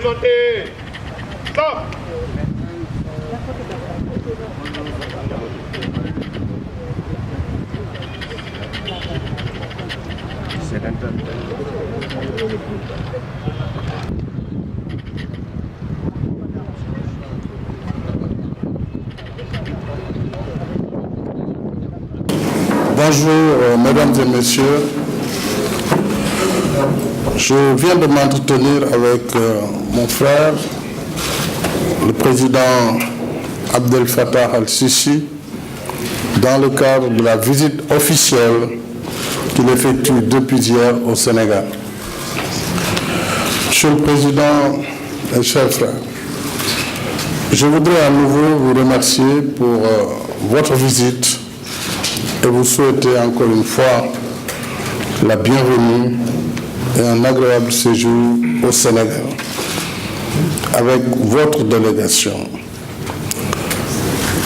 horizonté. Stop. Bonjour, mesdames et messieurs. Je viens de m'entretenir avec mon frère, le président Abdel Fattah al-Sisi, dans le cadre de la visite officielle qu'il effectue depuis hier au Sénégal. Monsieur le Président et chers frères, je voudrais à nouveau vous remercier pour votre visite et vous souhaiter encore une fois la bienvenue et un agréable séjour au Sénégal avec votre délégation.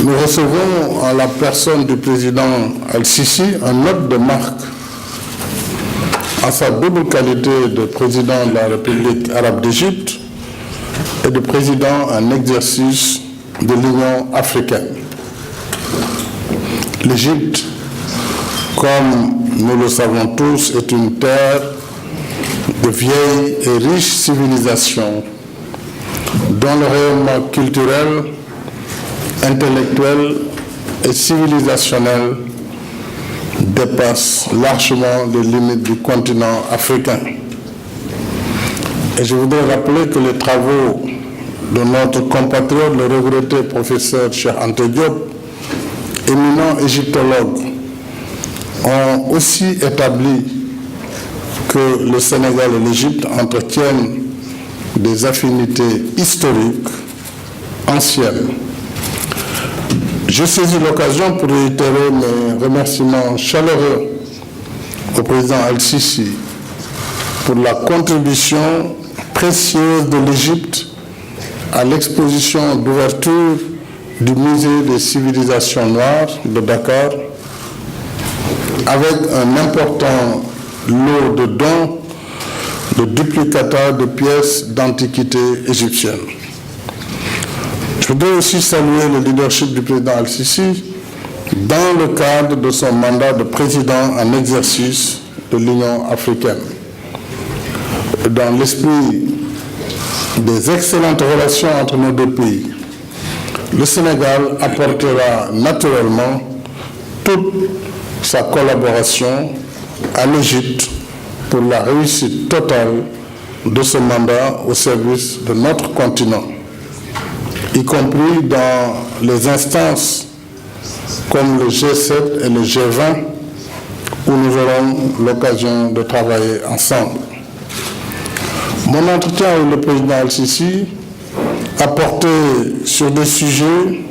Nous recevons en la personne du président Al-Sisi un hôte de marque en sa double qualité de président de la République arabe d'Égypte et de président en exercice de l'Union africaine. L'Égypte, comme nous le savons tous, est une terre de vieille et riche civilisation dont le rayonnement culturel, intellectuel et civilisationnel dépasse largement les limites du continent africain. Et je voudrais rappeler que les travaux de notre compatriote, le regretté professeur Cheikh Anta Diop, éminent égyptologue, ont aussi établi que le Sénégal et l'Égypte entretiennent des affinités historiques anciennes. Je saisis l'occasion pour réitérer mes remerciements chaleureux au président Al-Sisi pour la contribution précieuse de l'Égypte à l'exposition d'ouverture du Musée des civilisations noires de Dakar, avec un important lot de dons de duplicata de pièces d'antiquité égyptienne. Je voudrais aussi saluer le leadership du président Al-Sisi dans le cadre de son mandat de président en exercice de l'Union africaine. Dans l'esprit des excellentes relations entre nos deux pays, le Sénégal apportera naturellement toute sa collaboration à l'Égypte pour la réussite totale de ce mandat au service de notre continent, y compris dans les instances comme le G7 et le G20, où nous aurons l'occasion de travailler ensemble. Mon entretien avec le président Al-Sisi a porté sur des sujets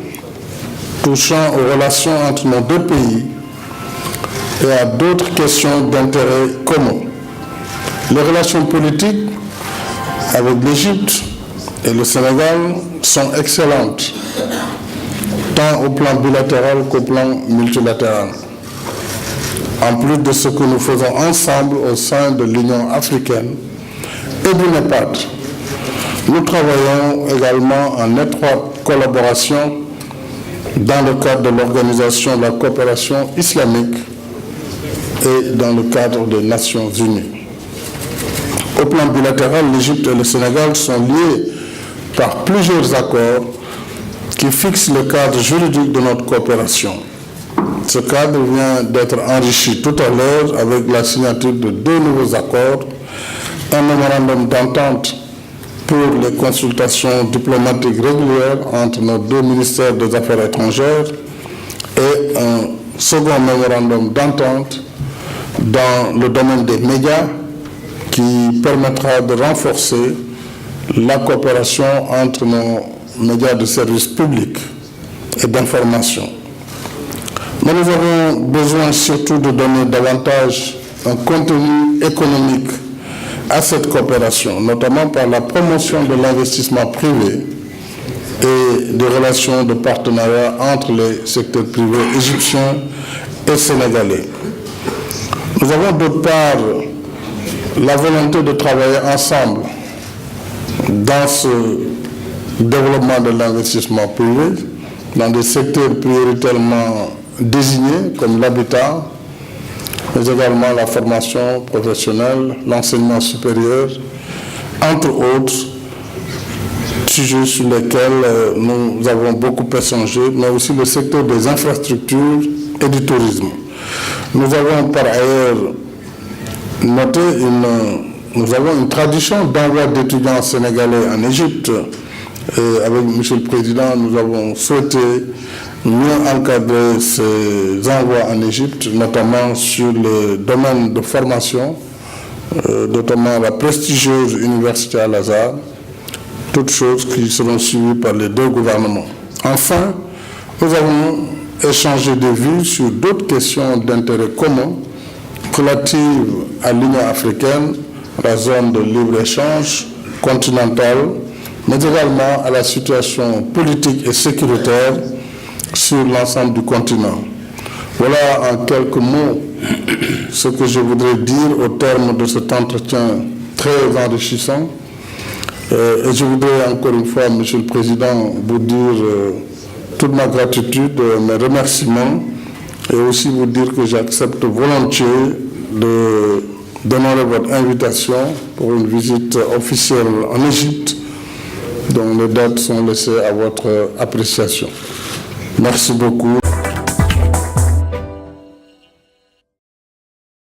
touchant aux relations entre nos deux pays et à d'autres questions d'intérêt commun. Les relations politiques avec l'Égypte et le Sénégal sont excellentes, tant au plan bilatéral qu'au plan multilatéral. En plus de ce que nous faisons ensemble au sein de l'Union africaine et du NEPAD, nous travaillons également en étroite collaboration dans le cadre de l'Organisation de la coopération islamique et dans le cadre des Nations unies. Au plan bilatéral, l'Égypte et le Sénégal sont liés par plusieurs accords qui fixent le cadre juridique de notre coopération. Ce cadre vient d'être enrichi tout à l'heure avec la signature de 2 nouveaux accords, un mémorandum d'entente pour les consultations diplomatiques régulières entre nos 2 ministères des Affaires étrangères et un second mémorandum d'entente dans le domaine des médias qui permettra de renforcer la coopération entre nos médias de service public et d'information. Mais nous avons besoin surtout de donner davantage un contenu économique à cette coopération, notamment par la promotion de l'investissement privé et des relations de partenariat entre les secteurs privés égyptiens et sénégalais. Nous avons d'autre part la volonté de travailler ensemble dans ce développement de l'investissement privé, dans des secteurs prioritairement désignés comme l'habitat, mais également la formation professionnelle, l'enseignement supérieur, entre autres sujets sur lesquels nous avons beaucoup échangé, mais aussi le secteur des infrastructures et du tourisme. Nous avons par ailleurs noté nous avons une tradition d'envoi d'étudiants sénégalais en Égypte. Et avec M. le Président, nous avons souhaité mieux encadrer ces envois en Égypte, notamment sur le domaine de formation, notamment la prestigieuse Université Al-Azhar, toutes choses qui seront suivies par les deux gouvernements. Enfin, nous avons échangé des vues sur d'autres questions d'intérêt commun relatives à l'Union africaine, la zone de libre-échange continentale, mais également à la situation politique et sécuritaire sur l'ensemble du continent. Voilà en quelques mots ce que je voudrais dire au terme de cet entretien très enrichissant. Et je voudrais encore une fois, Monsieur le Président, vous dire toute ma gratitude, mes remerciements, et aussi vous dire que j'accepte volontiers d'honorer votre invitation pour une visite officielle en Égypte, dont les dates sont laissées à votre appréciation. Merci beaucoup.